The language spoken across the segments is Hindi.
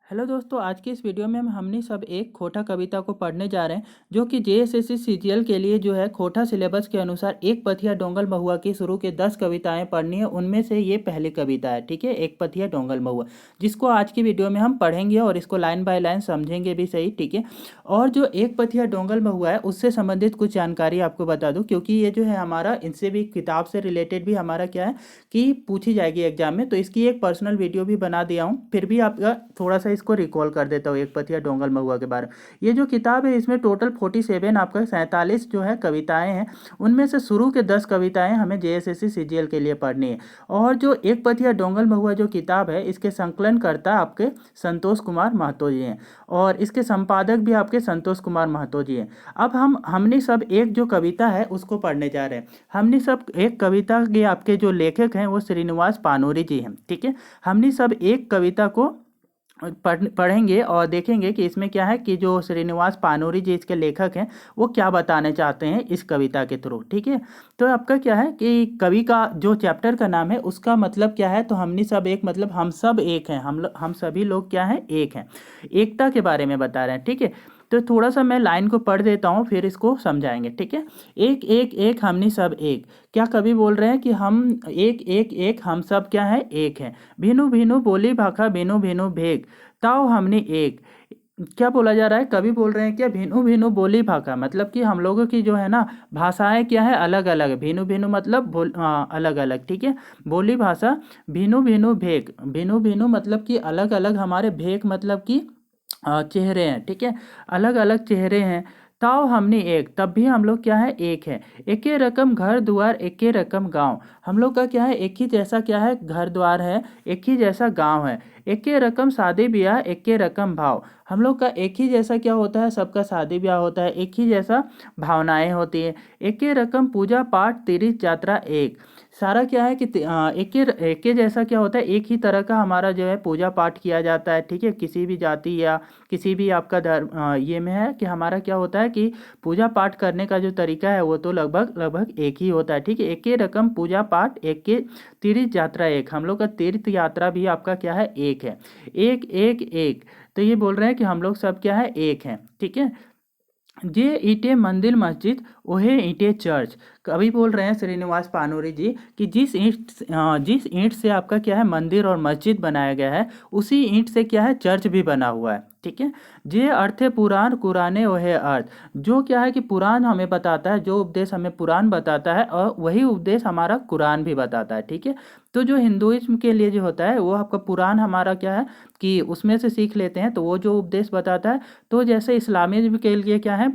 हेलो दोस्तों, आज की इस वीडियो में हमने सब एक खोटा कविता को पढ़ने जा रहे हैं जो कि जेएसएससी सीजीएल के लिए जो है खोटा सिलेबस के अनुसार एक पथिया डोंगल महुआ की शुरू के 10 कविताएं पढ़नी है। उनमें से ये पहली कविता है, ठीक है, एक पथिया डोंगल महुआ, जिसको आज की वीडियो में हम पढ़ेंगे और इसको लाइन बाय लाइन समझेंगे भी सही, ठीक है। और जो एक पथिया डोंगल महुआ है उससे संबंधित कुछ जानकारी आपको बता दूँ, क्योंकि ये जो है हमारा इनसे भी किताब से रिलेटेड भी हमारा क्या है कि पूछी जाएगी एग्जाम में, तो इसकी एक पर्सनल वीडियो भी बना दिया हूँ। फिर भी आपका थोड़ा सा इसको रिकॉल कर देता हूँ एक पथिया डोंगल महुआ के बारे में। ये जो किताब है इसमें टोटल 47 आपका 47 जो है कविताएं हैं। उनमें से शुरू के 10 कविताएं हमें जेएसएससी सीजीएल के लिए पढ़नी है। और जो एक पथिया डोंगल महुआ जो किताब है इसके संकलन करता आपके संतोष कुमार महतो जी हैं और इसके संपादक भी आपके संतोष कुमार महतो जी हैं। अब हमने सब एक जो कविता है उसको पढ़ने जा रहे हैं। हमने सब एक कविता के आपके जो लेखक हैं वो श्रीनिवास पानोरी जी हैं, ठीक है। हमने सब एक कविता को पढ़ेंगे और देखेंगे कि इसमें क्या है कि जो श्रीनिवास पानोरी जी इसके लेखक हैं वो क्या बताने चाहते हैं इस कविता के थ्रू, ठीक है। तो आपका क्या है कि कवि का जो चैप्टर का नाम है उसका मतलब क्या है, तो हमने सब एक मतलब हम सब एक हैं, हम सभी लोग क्या हैं, एक हैं, एकता के बारे में बता रहे हैं, ठीक है। तो थोड़ा सा मैं लाइन को पढ़ देता हूँ फिर इसको समझाएंगे, ठीक है। एक एक एक हमनी सब एक, क्या कवि बोल रहे हैं कि हम एक एक एक हम सब क्या है, एक हैं। भिनु भिनु बोली भाखा भिनु भिनु भेग ताओ हमने एक। क्या बोला जा रहा है, कवि बोल रहे हैं क्या, भिनु भिनु बोली भाखा मतलब कि हम लोगों की जो है ना भाषाएं क्या है, अलग अलग। भिनु भिनु मतलब अलग अलग, ठीक है, बोली भाषा। भिनु भिनु भेग, भिनु भिनु मतलब कि अलग अलग हमारे, भेग मतलब कि चेहरे हैं, ठीक है, अलग अलग चेहरे हैं। ताओ हमने एक, तब भी हम लोग क्या है, एक है। एक ही रकम घर द्वार एक ही रकम गांव, हम लोग का क्या है, एक ही जैसा क्या है घर द्वार है, एक ही जैसा गांव है। एक ही रकम शादी ब्याह एक ही रकम भाव, हम लोग का एक ही जैसा क्या होता है, सबका शादी ब्याह होता है, एक ही जैसा भावनाएं होती है। एक ही रकम पूजा पाठ तीर्थ यात्रा एक, सारा क्या है कि एक ही जैसा क्या होता है, एक ही तरह का हमारा जो है पूजा पाठ किया जाता है, ठीक है। किसी भी जाति या किसी भी आपका धर्म ये में है कि हमारा क्या होता है कि पूजा पाठ करने का जो तरीका है वो तो लगभग लगभग एक ही होता है, ठीक है। एक ही रकम पूजा पाठ एक के तीर्थ यात्रा एक, हम लोग का तीर्थ यात्रा भी आपका क्या है, एक है। एक एक एक, तो ये बोल रहे हैं कि हम लोग सब क्या है, एक हैं, ठीक है। जे ईंटे मंदिर मस्जिद ओहे ईंटे चर्च, कवि बोल रहे हैं श्रीनिवास पानोरी जी कि जिस ईंट से आपका क्या है मंदिर और मस्जिद बनाया गया है उसी ईंट से क्या है चर्च भी बना हुआ है, ठीक है। जे अर्थे पुराण कुराने ओहे अर्थ, जो क्या है कि पुराण हमें बताता है, जो उपदेश हमें पुराण बताता है और वही उपदेश हमारा कुरान भी बताता है, ठीक है। तो जो हिंदुइज्म के लिए जो होता है वो आपका पुराण हमारा क्या है कि उसमें से सीख लेते हैं, तो वो जो उपदेश बताता है। तो जैसे इस्लामिज्म के लिए क्या है,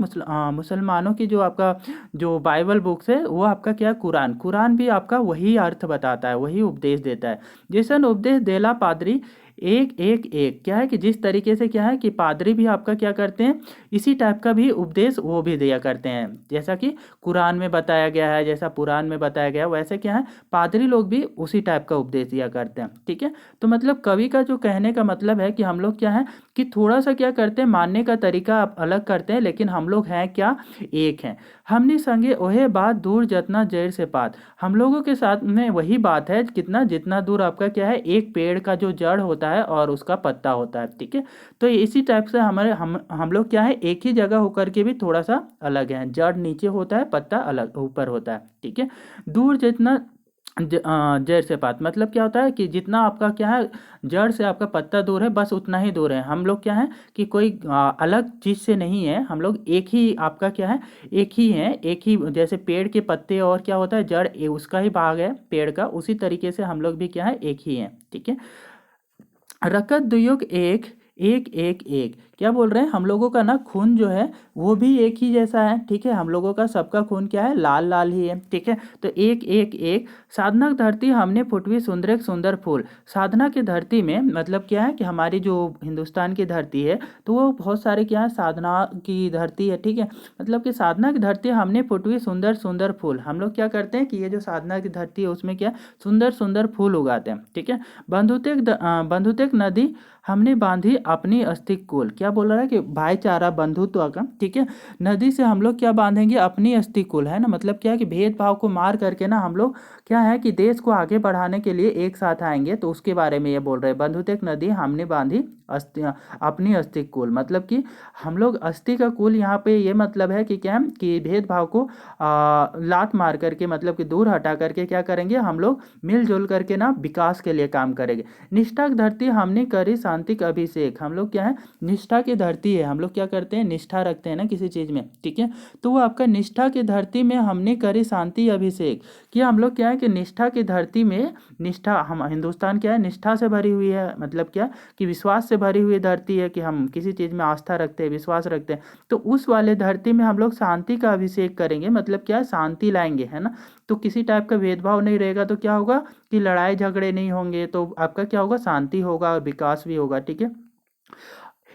मुसलमानों की जो आपका जो बाइबल बुक्स है वो आपका क्या है, कुरान, कुरान भी आपका वही अर्थ बताता है, वही उपदेश देता है। जैसा उपदेश देला पादरी एक एक एक, क्या है कि जिस तरीके से क्या है कि पादरी भी आपका क्या करते हैं, इसी टाइप का भी उपदेश वो भी दिया करते हैं, जैसा कि कुरान में बताया गया है, जैसा पुराण में बताया गया है, वैसे क्या है पादरी लोग भी उसी टाइप का उपदेश दिया करते हैं, ठीक है। तो मतलब कवि का जो कहने का मतलब है कि हम लोग क्या है कि थोड़ा सा क्या करते हैं, मानने का तरीका अलग करते हैं, लेकिन हम लोग हैं क्या, एक हैं। हमने संगे ओहे बात दूर जतना जड़ से पात, हम लोगों के साथ में वही बात है कितना, जितना दूर आपका क्या है एक पेड़ का जो जड़ होता है और उसका पत्ता होता है, ठीक है। तो इसी टाइप से हमारे हम लोग क्या है एक ही जगह होकर के भी थोड़ा सा अलग है, जड़ नीचे होता है, पत्ता अलग ऊपर होता है, ठीक है। दूर जितना जड़ से पात मतलब क्या होता है कि जितना आपका क्या है जड़ से आपका पत्ता दूर है बस उतना ही दूर है। हम लोग क्या है कि कोई अलग चीज़ से नहीं है, हम लोग एक ही आपका क्या है, एक ही है, एक ही जैसे पेड़ के पत्ते और क्या होता है जड़ उसका ही भाग है पेड़ का, उसी तरीके से हम लोग भी क्या है एक ही हैं, ठीक है। रकत दुयुग एक एक एक एक, क्या बोल रहे हैं, हम लोगों का ना खून जो है वो भी एक ही जैसा है, ठीक है। हम लोगों का सबका खून क्या है, लाल लाल ही है, ठीक है। तो एक एक एक, साधना की धरती हमने फुटवी सुंदर एक सुंदर फूल, साधना की धरती में मतलब क्या है कि हमारी जो हिंदुस्तान की धरती है तो वो बहुत सारे क्या है साधना की धरती है, ठीक है। मतलब कि साधना की धरती हमने फुटवी सुंदर सुंदर फूल, हम लोग क्या करते हैं कि ये जो साधना की धरती है उसमें क्या सुंदर सुंदर फूल उगाते हैं, ठीक है। बंधुतेक नदी हमने बांधी अपनी अस्तिक कुल, क्या बोल रहा है कि भाईचारा बंधुत्व का, ठीक है। नदी से हम लोग क्या बांधेंगे, अपनी अस्तिक कुल, है ना, मतलब क्या है कि भेदभाव को मार करके ना हम लोग क्या है कि देश को आगे बढ़ाने के लिए एक साथ आएंगे, तो उसके बारे में ये बोल रहे हैं। बंधुतेक नदी हमने बांधी अस्थि अपनी अस्थि कुल, मतलब कि हम लोग अस्थि का कुल, यहाँ पे ये मतलब है कि क्या कि भेदभाव को लात मार करके, मतलब कि दूर हटा करके क्या करेंगे, हम लोग मिलजुल करके ना विकास के लिए काम करेंगे। निष्ठा की धरती हमने करी शांति का अभिषेक, हम लोग क्या है निष्ठा की धरती है, हम लोग क्या करते हैं निष्ठा रखते हैं ना किसी चीज़ में, ठीक है। तो वो आपका निष्ठा की धरती में हमने करी शांति अभिषेक, कि हम लोग क्या है कि निष्ठा की धरती में, निष्ठा, हम हिंदुस्तान क्या है निष्ठा से भरी हुई है, मतलब क्या कि विश्वास से भरी हुई धरती है, कि हम किसी चीज़ में आस्था रखते हैं, विश्वास रखते हैं। तो उस वाले धरती में हम लोग शांति का अभिषेक करेंगे, मतलब क्या शांति लाएंगे, है ना। तो किसी टाइप का भेदभाव नहीं रहेगा, तो क्या होगा कि लड़ाई झगड़े नहीं होंगे, तो आपका क्या होगा शांति होगा और विकास भी होगा, ठीक है।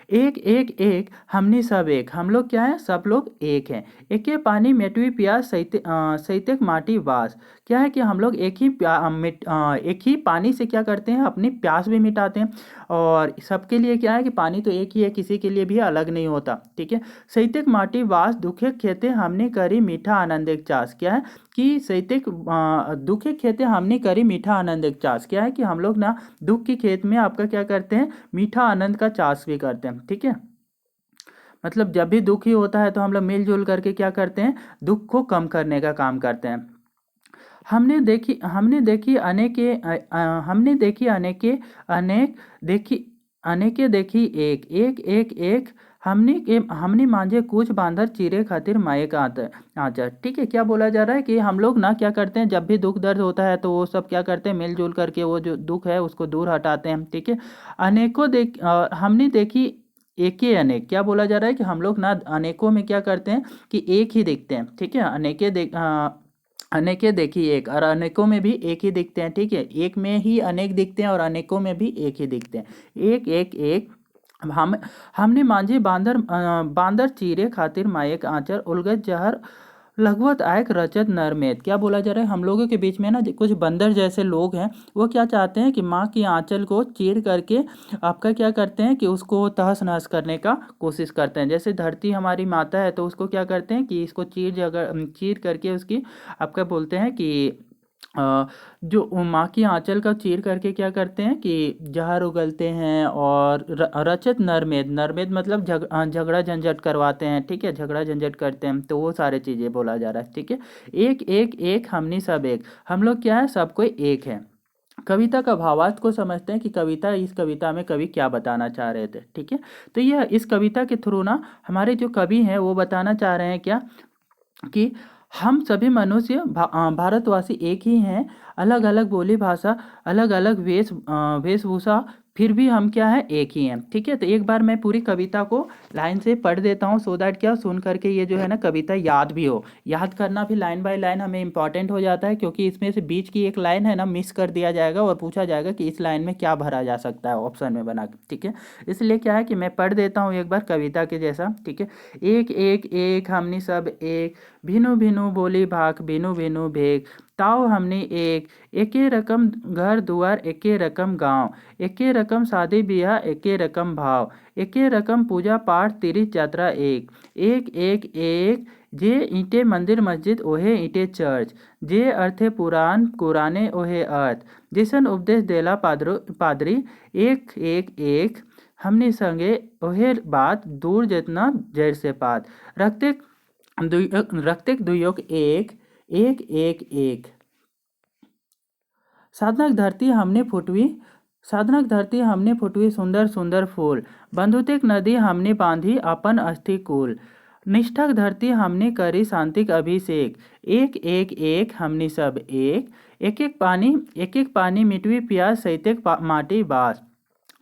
एक एक एक हमनी सब एक, हम लोग क्या है सब लोग एक हैं। एके पानी मेटवी प्यास सैतेक माटी वास, क्या है कि हम लोग एक ही पानी से क्या करते हैं अपनी प्यास भी मिटाते हैं, और सबके लिए क्या है कि पानी तो एक ही है, किसी के लिए भी अलग नहीं होता, ठीक है। सैतेक माटी वास दुखे खेते हमने करी मीठा आनंद एक चास, क्या है कि सैतेक दुखे खेते हमने करी मीठा आनंद एक चास, क्या है कि हम लोग ना दुख की खेत में आपका क्या करते हैं मीठा आनंद का चास भी करते हैं, ठीक है। मतलब जब भी दुख ही होता है तो हम लोग मिलजुल करके क्या करते हैं दुख को कम करने का काम करते हैं। हमने देखी अनेक देखी अनेके देखी एक एक एक एक, हमने मांझे कुछ बांधर चीरे खातिर मायक आचर, ठीक है। क्या बोला जा रहा है कि हम लोग ना क्या करते हैं जब भी दुख दर्द होता है तो वो सब क्या करते हैं मिलजुल करके वो जो दुख है उसको दूर हटाते हैं, ठीक है। हमने देखी एके अनेक, क्या बोला जा रहा है कि हम लोग ना अनेकों में क्या करते हैं कि एक ही देखते हैं, ठीक है। अनेके देखी एक, और अनेकों में भी एक ही दिखते हैं, ठीक है। एक में ही अनेक दिखते हैं और अनेकों में भी एक ही दिखते हैं। एक एक एक हम हमने मांझे बांदर चीरे खातिर मायक आंचर उलगत जहर लगवत आयक रचत नरमेद, क्या बोला जा रहा है हम लोगों के बीच में ना कुछ बंदर जैसे लोग हैं, वो क्या चाहते हैं कि माँ की आंचल को चीर करके आपका क्या करते हैं कि उसको तहस नहस करने का कोशिश करते हैं। जैसे धरती हमारी माता है तो उसको क्या करते हैं कि इसको चीर करके उसकी आपका बोलते हैं कि जो माँ की आंचल का चीर करके क्या करते हैं कि जहर उगलते हैं, और रचत नरमेद, नरमेद मतलब झगड़ा झंझट करवाते हैं, ठीक है, झगड़ा झंझट करते हैं, तो वो सारे चीज़ें बोला जा रहा है, ठीक है। एक एक एक हमनी सब एक, हम लोग क्या है सब कोई एक है। कविता का भावार्थ को समझते हैं कि इस कविता में कवि क्या बताना चाह रहे थे, ठीक है। तो यह इस कविता के थ्रू ना हमारे जो कवि हैं वो बताना चाह रहे हैं क्या कि हम सभी मनुष्य भारतवासी एक ही हैं, अलग अलग बोली भाषा, अलग अलग वेशभूषा, फिर भी हम क्या है एक ही हैं, ठीक है। तो एक बार मैं पूरी कविता को लाइन से पढ़ देता हूँ, सो दैट क्या सुन करके ये जो है ना कविता याद भी हो। याद करना भी लाइन बाय लाइन हमें इंपॉर्टेंट हो जाता है, क्योंकि इसमें से बीच की एक लाइन है ना मिस कर दिया जाएगा और पूछा जाएगा कि इस लाइन में क्या भरा जा सकता है ऑप्शन में बना के, ठीक है। इसलिए क्या है कि मैं पढ़ देता हूँ एक बार कविता के जैसा, ठीक है। एक एक एक हमनी सब एक, भिनु भिनु बोली भाख भिनु भिनु भेक, ताओ हमने एक, एके रकम घर दुआर एके रकम गांव, एके रकम शादी ब्याह एके रकम भाव, एके रकम पूजा पाठ तीर्थ यात्रा एक, एक एक एक, जे ईंटे मंदिर मस्जिद ओहे ईंटे चर्च, जे अर्थे पुराण कुराने ओहे अर्थ, जिसन उपदेश देला पादरी एक एक एक, हमने संगे ओहे बात दूर जितना जड़ से पात, रखते दुयोग एक एक एक एक, साधनक धरती हमने फुटवी सुंदर सुंदर फूल, बंधुतिक नदी हमने बांधी अपन अस्थि कूल, निष्ठक धरती हमने करी शांतिक अभिषेक, एक एक एक हमने सब एक एक पानी मिटवी प्यास सैतेक माटी बास,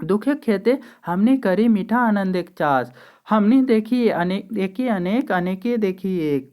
दुखे खेते हमने करी मीठा आनंद एक चास, हमने देखी अनेक अनेके देखी एक,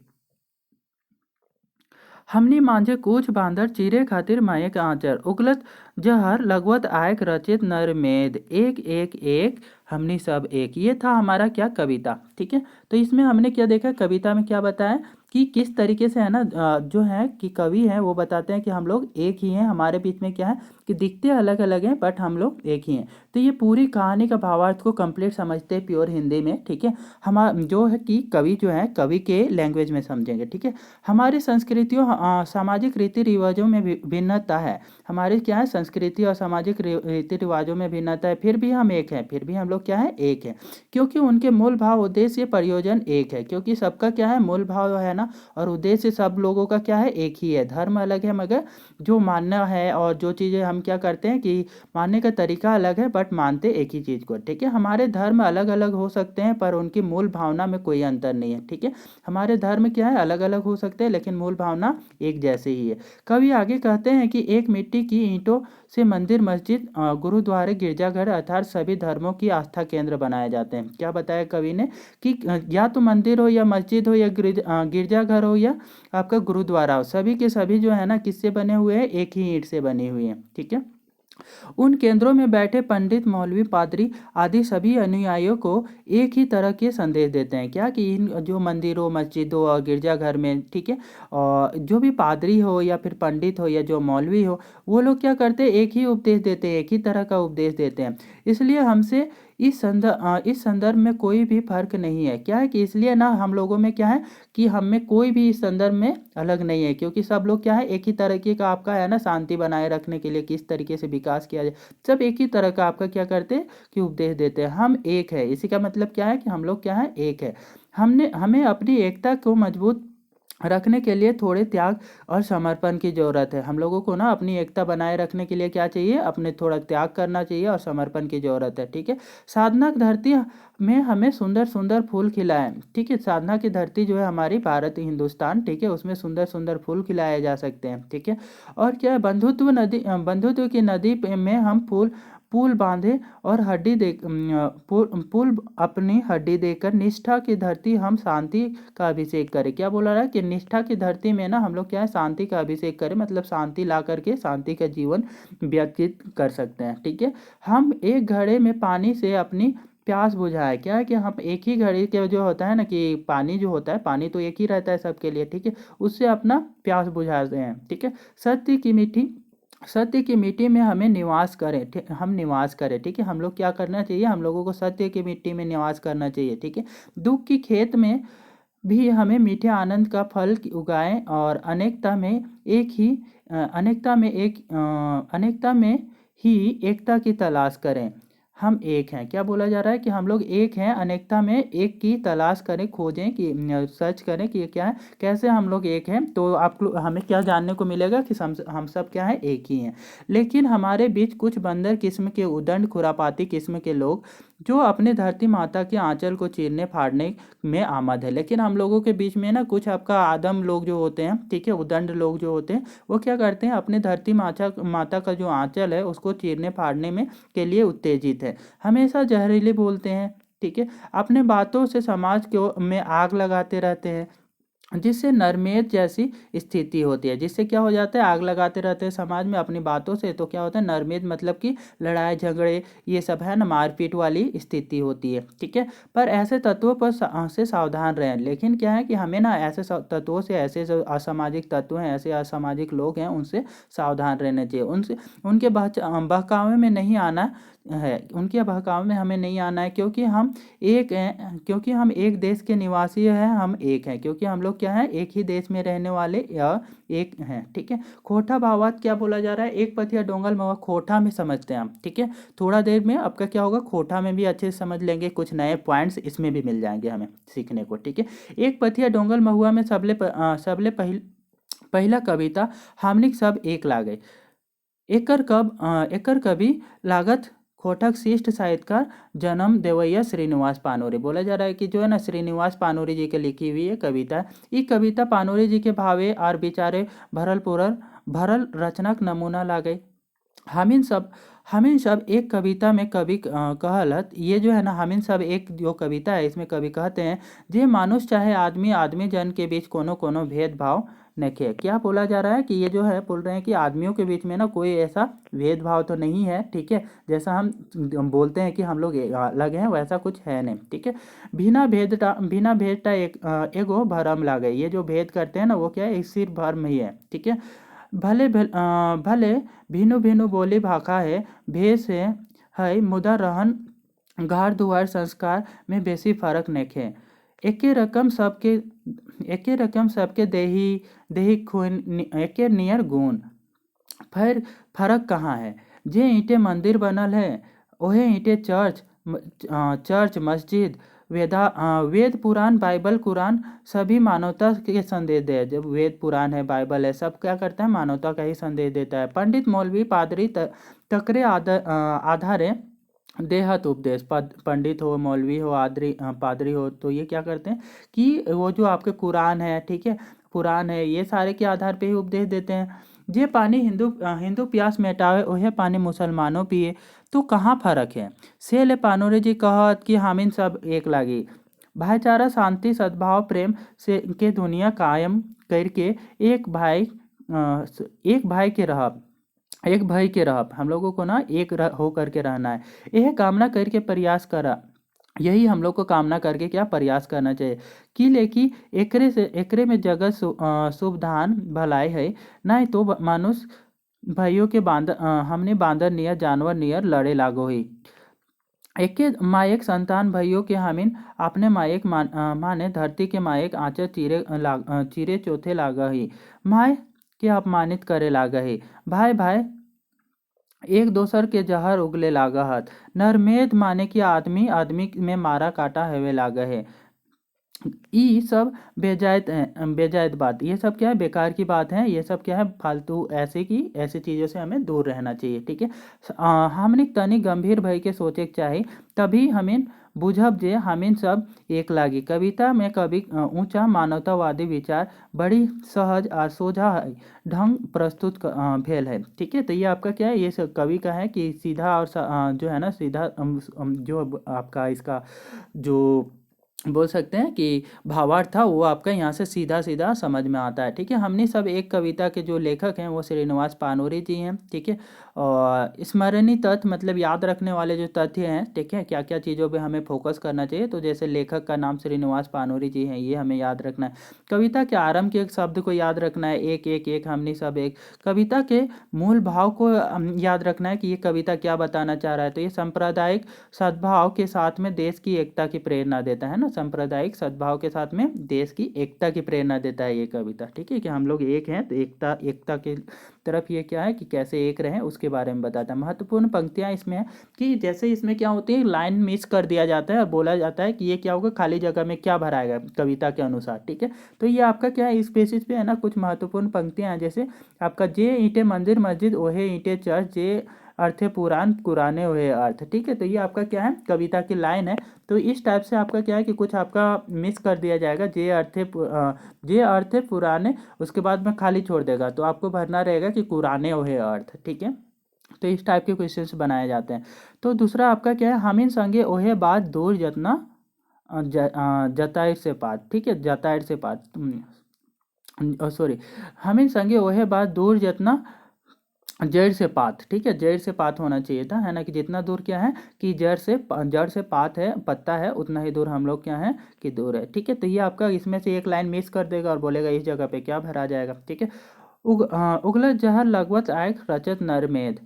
हमनी मांझे कूच बांधर चीरे खातिर मायक आंचर उगलत जहर लगवत आयक रचित नरमेद, एक एक एक हमनी सब एक। ये था हमारा क्या कविता, ठीक है। तो इसमें हमने क्या देखा कविता में क्या बताया कि किस तरीके से है ना जो है कि कवि हैं वो बताते हैं कि हम लोग एक ही हैं, हमारे बीच में क्या है कि दिखते अलग अलग हैं बट हम लोग एक ही हैं। तो ये पूरी कहानी का भावार्थ को कंप्लीट समझते हैं प्योर हिंदी में, ठीक है। हम जो है कि कवि जो है कवि के लैंग्वेज में समझेंगे, ठीक है। हमारी संस्कृतियों सामाजिक रीति रिवाजों में भिन्नता है। हमारी क्या है, संस्कृति और सामाजिक रीति रिवाजों में भिन्नता है, फिर भी हम एक हैं, फिर भी हम लोग क्या है, एक है। क्योंकि उनके मूल भाव, उद्देश्य, प्रयोजन एक है। क्योंकि सबका क्या है, मूल भाव है ना, और उद्देश्य सब लोगों का क्या है, एक ही है। धर्म अलग है मगर जो मानना है और जो चीज़ें हम क्या करते हैं कि मानने का तरीका अलग है बट मानते एक ही चीज़ को, ठीक है। हमारे धर्म अलग अलग हो सकते हैं पर उनकी मूल भावना में कोई अंतर नहीं है, ठीक है। हमारे धर्म क्या है, अलग अलग हो सकते हैं लेकिन मूल भावना एक जैसे ही है। कवि आगे कहते हैं कि एक मिट्टी की ईंटों से मंदिर, मस्जिद, गुरुद्वारे, गिरजाघर अर्थात सभी धर्मों की आस्था केंद्र बनाए जाते हैं। क्या बताया कवि ने कि या तो मंदिर हो या मस्जिद हो या गिरजाघर हो या आपका गुरुद्वारा हो, सभी के सभी जो है ना किससे बने हुए हैं, एक ही ईंट से बने हुए हैं, ठीक है। उन केंद्रों में बैठे पंडित, मौलवी, पादरी आदि सभी अनुयायियों को एक ही तरह के संदेश देते हैं। क्या कि इन जो मंदिरों, मस्जिदों और गिरजाघर में, ठीक है, और जो भी पादरी हो या फिर पंडित हो या जो मौलवी हो, वो लोग क्या करते हैं, एक ही उपदेश देते हैं, एक ही तरह का उपदेश देते हैं। इसलिए हमसे इस संदर्भ में कोई भी फर्क नहीं है। क्या है कि इसलिए ना हम लोगों में क्या है कि हम में कोई भी इस संदर्भ में अलग नहीं है, क्योंकि सब लोग क्या है, एक ही तरीके का आपका है ना, शांति बनाए रखने के लिए किस तरीके से विकास किया जाए, सब एक ही तरह का आपका क्या करते हैं कि उपदेश देते हैं। हम एक है, इसी का मतलब क्या है कि हम लोग क्या है, एक है। हमें अपनी एकता को मजबूत रखने के लिए थोड़े त्याग और समर्पण की ज़रूरत है। हम लोगों को ना अपनी एकता बनाए रखने के लिए क्या चाहिए, अपने थोड़ा त्याग करना चाहिए और समर्पण की ज़रूरत है, ठीक है। साधना की धरती में हमें सुंदर सुंदर फूल खिलाएं, ठीक है। साधना की धरती जो है हमारी भारत हिंदुस्तान, ठीक है, उसमें सुंदर सुंदर फूल खिलाए जा सकते हैं, ठीक है। और क्या है, बंधुत्व की नदी में हम पुल बांधे और पुल अपनी हड्डी देकर निष्ठा की धरती हम शांति का अभिषेक करें। क्या बोला रहा है कि निष्ठा की धरती में ना हम लोग क्या है, शांति का अभिषेक करें, मतलब शांति ला करके शांति का जीवन व्यतीत कर सकते हैं, ठीक है। हम एक घड़े में पानी से अपनी प्यास बुझाए। क्या है कि हम एक ही घड़े के जो होता है ना कि पानी जो होता है, पानी तो एक ही रहता है सबके लिए, ठीक है, उससे अपना प्यास बुझाते हैं, ठीक है। सत्य की मीठी सत्य की मिट्टी में हमें निवास करें, हम निवास करें, ठीक है। हम लोग क्या करना चाहिए, हम लोगों को सत्य की मिट्टी में निवास करना चाहिए, ठीक है। दुख की खेत में भी हमें मीठे आनंद का फल उगाएं और अनेकता में ही एकता की तलाश करें। हम एक हैं, क्या बोला जा रहा है कि हम लोग एक हैं, अनेकता में एक की तलाश करें, खोजें कि सर्च करें कि ये क्या है, कैसे हम लोग एक हैं। तो हमें क्या जानने को मिलेगा कि हम सब क्या है, एक ही हैं। लेकिन हमारे बीच कुछ बंदर किस्म के, उदंड खुरापाती किस्म के लोग जो अपने धरती माता के आंचल को चीरने फाड़ने में आमद है। लेकिन हम लोगों के बीच में ना कुछ आपका आदम लोग जो होते हैं, ठीक है, उदंड लोग जो होते हैं, वो क्या करते हैं, अपने धरती माता का जो आंचल है उसको चीरने फाड़ने में के लिए उत्तेजित है। हमेशा जहरीले बोलते हैं, ठीक है, अपने बातों से समाज को में आग लगाते रहते हैं, जिससे नरमेध जैसी स्थिति होती है। जिससे क्या हो जाता है, आग लगाते रहते हैं समाज में अपनी बातों से, तो क्या होता है, नरमेध मतलब कि लड़ाई झगड़े ये सब है ना, मारपीट वाली स्थिति होती है, ठीक है। पर ऐसे तत्वों पर से सावधान रहें। लेकिन क्या है कि हमें ना ऐसे तत्वों से, ऐसे जो असामाजिक तत्व हैं, ऐसे असामाजिक लोग हैं, उनसे सावधान रहना चाहिए। उनसे उनके बहकावे में नहीं आना है, उनके बहकावे में हमें नहीं आना है, क्योंकि हम एक देश के निवासी हैं, हम एक हैं, क्योंकि हम लोग क्या है, एक ही देश में रहने वाले या एक हैं, ठीक है। खोटा भावार्थ क्या बोला जा रहा है, एक पथिया डोंगल महुआ, खोटा में समझते हैं हम, ठीक है। थोड़ा देर में आपका क्या होगा, खोटा में भी अच्छे से समझ लेंगे, कुछ नए पॉइंट्स इसमें भी मिल जाएंगे हमें सीखने को, ठीक है। एक पथिया डोंगल महुआ में सबले पहला कविता हमनिक सब एक लागे। एकर कवि लागत खोटक शिष्ट साहित्यकार जन्म देवैया श्रीनिवास पानोरे। बोला जा रहा है कि जो है ना, श्रीनिवास पानोरे जी के लिखी हुई ये कविता है। ये कविता पानोरे जी के भावे और विचारे भरल रचनाक नमूना लागे। हमिन सब एक कविता में कवि कहलत, ये जो है ना, हमिन सब एक जो कविता है इसमें कवि कहते हैं, जे मानुष चाहे आदमी जन के बीच कोनो कोनो भेदभाव नखे। क्या बोला जा रहा है कि ये जो है, बोल रहे हैं कि आदमियों के बीच में ना कोई ऐसा भेदभाव तो नहीं है, ठीक है। जैसा हम बोलते हैं कि हम लोग अलग हैं, वैसा कुछ है नहीं, ठीक है। बिना भेदता एगो भरम लागे। ये जो भेद करते हैं ना, वो क्या है, एक सिर्फ भरम ही है, ठीक है। भले भिनु भिनु बोली भाषा है, भेष है मुदा रहन घर दुआर संस्कार में बेसी फर्क नइखे। एके रकम सबके देही खून एके नियर गुण। फिर फर्क कहाँ है? जे ईंटे मंदिर बनल है ओहे ईंटे चर्च मस्जिद वेद पुराण बाइबल कुरान सभी मानवता के संदेश दे। जब वेद पुराण है बाइबल है सब क्या करता है, मानवता का ही संदेश देता है। पंडित मौलवी पादरी तकरे आधारे देहत उपदेश। पंडित हो मौलवी हो पादरी हो तो ये क्या करते हैं कि वो जो आपके कुरान है, ठीक है, कुरान है, ये सारे के आधार पे ही उपदेश देते हैं। जे पानी हिंदू प्यास मिटावे ओहे पानी मुसलमानों पिए। तो कहाँ फर्क है? से ले पानोरे जी कहत कि हामिन सब एक लागी। भाईचारा शांति सद्भाव प्रेम से के दुनिया कायम करके एक भाई के रहब। हम लोगों को ना हो करके रहना है। यह कामना करके प्रयास करा। यही हम लोग को कामना करके क्या प्रयास करना चाहिए कि लेकि एकरे में जगत शुभ धान भलाई है। नहीं तो मनुष्य भाइयों के हमने बांदर नियर जानवर नियर लड़े लागो ही। एके मायक संतान भइयों के हमीन अपने मायक माने धरती के मायक आँचर चीरे चौथे लागा ही। माय के अपमानित करे लागा ही। भाई भाई एक दोसर के जहर उगले लागा हत। नरमेध माने कि आदमी में मारा काटा हेवे लागा है। ये सब बेजायत बात, ये सब क्या है, बेकार की बात है। ये सब क्या है, फालतू ऐसी चीज़ों से हमें दूर रहना चाहिए, ठीक है। हमने तनी गंभीर भई के सोचे के चाही, तभी हमें बुझब जे हमें सब एक लागी। कविता में कवि ऊंचा मानवतावादी विचार बड़ी सहज और सोझा ढंग प्रस्तुत भेल है, ठीक है। तो ये आपका क्या है, ये सब कवि का है कि सीधा और जो है ना सीधा जो आपका इसका जो बोल सकते हैं कि भावार्थ था वो आपका यहाँ से सीधा सीधा समझ में आता है, ठीक है। हमने सब एक कविता के जो लेखक हैं वो श्रीनिवास पानोरी जी हैं, ठीक है। और स्मरणीय तथ्य मतलब याद रखने वाले जो तथ्य हैं, ठीक है, क्या क्या चीज़ों पे हमें फोकस करना चाहिए। तो जैसे लेखक का नाम श्रीनिवास पानोरी जी हैं, ये हमें याद रखना है। कविता के आरंभ के एक शब्द को याद रखना है, एक एक एक हमने सब एक। कविता के मूल भाव को याद रखना है कि ये कविता क्या बताना चाह रहा है। तो ये सांप्रदायिक सद्भाव के साथ में देश की एकता की प्रेरणा देता है ना, सांप्रदायिक सद्भाव के साथ में देश की एकता की प्रेरणा देता है ये कविता, ठीक है, कि हम लोग एक हैं। तो एकता की तरफ ये क्या है कि कैसे एक रहें उसके बारे में बताता है। महत्वपूर्ण पंक्तियां इसमें है कि जैसे इसमें क्या होती है, लाइन मिस कर दिया जाता है और बोला जाता है कि ये क्या होगा, खाली जगह में क्या भराएगा कविता के अनुसार, ठीक है। तो ये आपका क्या है, इस बेसिस पे है ना कुछ महत्वपूर्ण पंक्तियां हैं। जैसे आपका जे ईंटे मंदिर मस्जिद ओहे ईंटे चर्च जे अर्थे पुराण कुराने हुए अर्थ, ठीक है। तो ये आपका क्या है, कविता की लाइन है। तो इस टाइप से आपका क्या है कि कुछ आपका मिस कर दिया जाएगा, जे अर्थे पुराने, उसके बाद में खाली छोड़ देगा। तो आपको भरना रहेगा कि कुराने हुए अर्थ, ठीक है। तो इस टाइप के क्वेश्चंस बनाए जाते हैं। तो दूसरा आपका क्या है, हमीन संगे ओहे बात दूर जतना जताइर से पात, ठीक है, जताइर से पात सॉरी, हमीन संगे ओहे बात दूर जतना जड़ से पात, ठीक है, जड़ से पात होना चाहिए था, है ना, कि जितना दूर क्या है कि जड़ से पात है, पत्ता है, उतना ही दूर हम लोग क्या है कि दूर है, ठीक है। तो ये आपका इसमें से एक लाइन मिस कर देगा और बोलेगा इस जगह पे क्या भरा जाएगा, ठीक है। उगलत जहर लगवत आयक रचत नरमेध।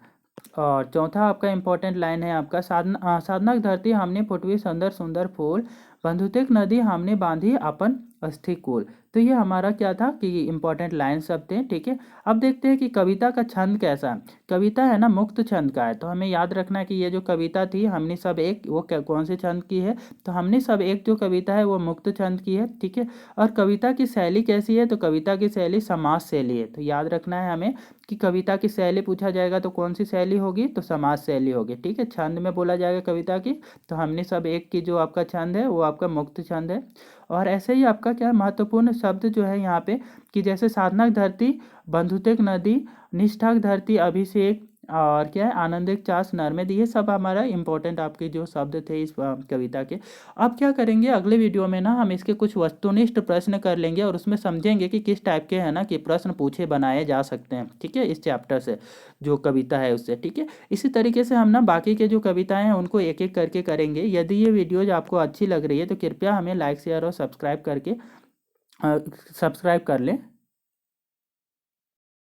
और चौथा आपका इंपॉर्टेंट लाइन है आपका, साधनक धरती हमने फुटवी सुंदर सुंदर फूल, बंधुतेक नदी हमने बांधी अपन अस्थि कूल। तो ये हमारा क्या था कि इंपॉर्टेंट लाइन सब थे, ठीक है। अब देखते हैं कि कविता का छंद कैसा है। कविता है ना मुक्त छंद का है, तो हमें याद रखना है कि ये जो कविता थी हमने सब एक, वो कौन से छंद की है, तो हमने सब एक जो कविता है वो मुक्त छंद की है, ठीक है। और कविता की शैली कैसी है, तो कविता की शैली समाज शैली है। तो याद रखना है हमें कि कविता की शैली पूछा जाएगा तो कौन सी शैली होगी, तो समाज शैली होगी, ठीक है। छंद में बोला जाएगा कविता की, तो हमने सब एक की जो आपका छंद है वो आपका मुक्त छंद है। और ऐसे ही आपका क्या महत्वपूर्ण शब्द जो है यहाँ पे कि जैसे साधनक धरती, बंधुतेक नदी, निष्ठाक धरती, अभिषेक, और क्या है आनंदिक चास नरमेद, ये सब हमारा इंपॉर्टेंट आपके जो शब्द थे इस कविता के। अब क्या करेंगे अगले वीडियो में ना हम इसके कुछ वस्तुनिष्ठ प्रश्न कर लेंगे और उसमें समझेंगे कि किस टाइप के है ना कि प्रश्न पूछे बनाए जा सकते हैं, ठीक है, इस चैप्टर से जो कविता है उससे, ठीक है। इसी तरीके से हम ना बाकी के जो कविताएं हैं उनको एक एक करके करेंगे। यदि ये वीडियोज आपको अच्छी लग रही है तो कृपया हमें लाइक शेयर और सब्सक्राइब कर लें।